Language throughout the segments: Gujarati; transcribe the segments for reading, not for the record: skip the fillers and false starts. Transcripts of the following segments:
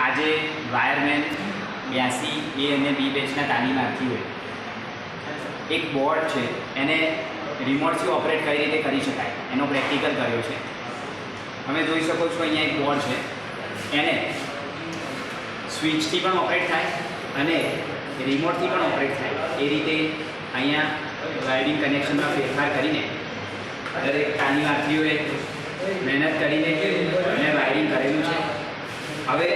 આજે વાયરમેન 82 A અને B બેચના તાલીમાર્થી હોય એક બોર્ડ છે એને રિમોટથી ઓપરેટ કઈ રીતે કરી શકાય એનો પ્રેક્ટિકલ કર્યો છે. તમે જોઈ શકો છો અહીંયા એક બોર્ડ છે, એને સ્વિચથી પણ ઓપરેટ થાય અને રિમોટથી પણ ઓપરેટ થાય એ રીતે અહીંયા વાયરિંગ કનેક્શનમાં ફેરફાર કરીને દરેક તાલીમાર્થીઓએ મહેનત કરીને અને વાયરિંગ કરેલું છે. હવે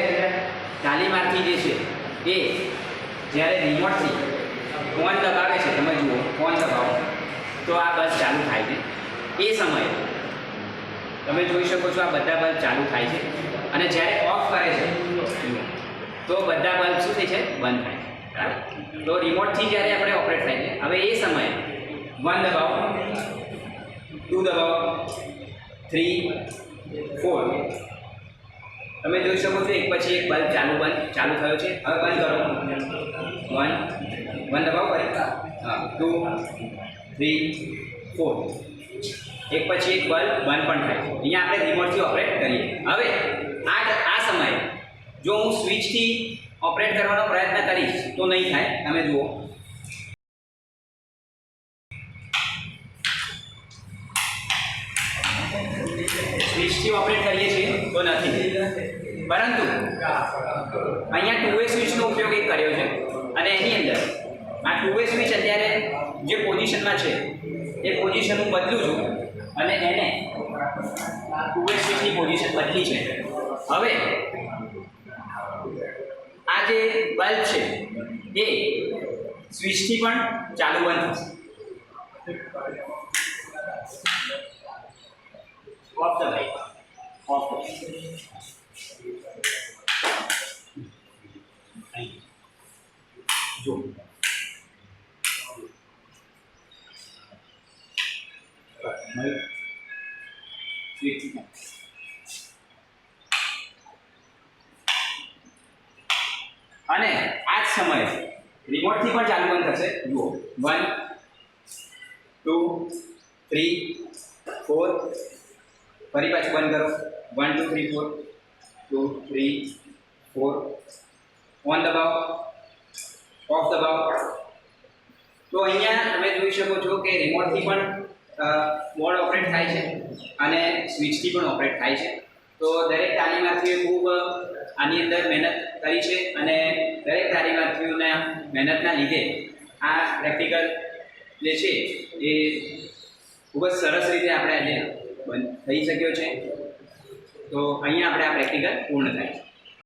તાલીમાર્થી જે છે એ જ્યારે રિમોટથી ફોન દબાવે છે, તમે જુઓ ફોન દબાવો તો આ બલ્બ ચાલુ થાય છે. એ સમયે તમે જોઈ શકો છો આ બધા બલ્બ ચાલુ થાય છે અને જ્યારે ઓફ કરે છે તો બધા બલ્બ શું થાય છે? બંધ થાય છે. બરાબર? તો રિમોટથી જ્યારે આપણે ઓપરેટ થાય છે. હવે એ સમયે 1 દબાવો, 2 દબાવો, 3, 4 તમે જોઈ શકો છો એક પછી એક બલ્બ ચાલુ થયો છે. હવે બંધ કરો. 1 દબાવો ફરી. હા, 2, 3, 4 એક પછી એક બલ્બ બંધ પણ થાય. અહીંયા આપણે રિમોટથી ઓપરેટ કરીએ. હવે આ સમયે જો હું સ્વિચથી ઓપરેટ કરવાનો પ્રયત્ન કરીશ તો નહીં થાય. તમે જુઓ સ્વિચથી ઓપરેટ કરીએ છીએ તો નથી, પરંતુ અહીંયા 2 વે સ્વિચનો ઉપયોગ એક કર્યો છે અને એની અંદર આ 2 વે સ્વિચ અત્યારે જે પોઝિશનમાં છે એ પોઝિશન હું બદલું છું અને એને 2 વે સ્વિચની પોઝિશન બદલી છે. હવે આ જે બલ્બ છે એ સ્વિચથી પણ ચાલુ બંધ થશે. ઓફ ધ લાઇટ, ઓફ જો અને આ જ સમયે રિમોટથી પણ ચાલુ બંધ થશે. જુઓ 1, 2, 3, 4 ફરી પાછું બંધ કરો. 1, 2, 3, 4 2, 3, 4 ઓન દબાવો, ઓફ દબાવો. તો અહીંયા તમે જોઈ શકો છો કે રિમોટથી પણ બોર્ડ ઓપરેટ થાય છે અને સ્વિચથી પણ ઓપરેટ થાય છે. તો દરેક તાલીમાર્થીઓએ ખૂબ આની અંદર મહેનત કરી છે અને દરેક તાલીમાર્થીઓના મહેનતના લીધે આ પ્રેક્ટિકલ જે છે એ ખૂબ જ સરસ રીતે આપણે આજે થઈ શક્યો છે. તો અહીંયા આપણે આ પ્રેક્ટિકલ પૂર્ણ થાય છે.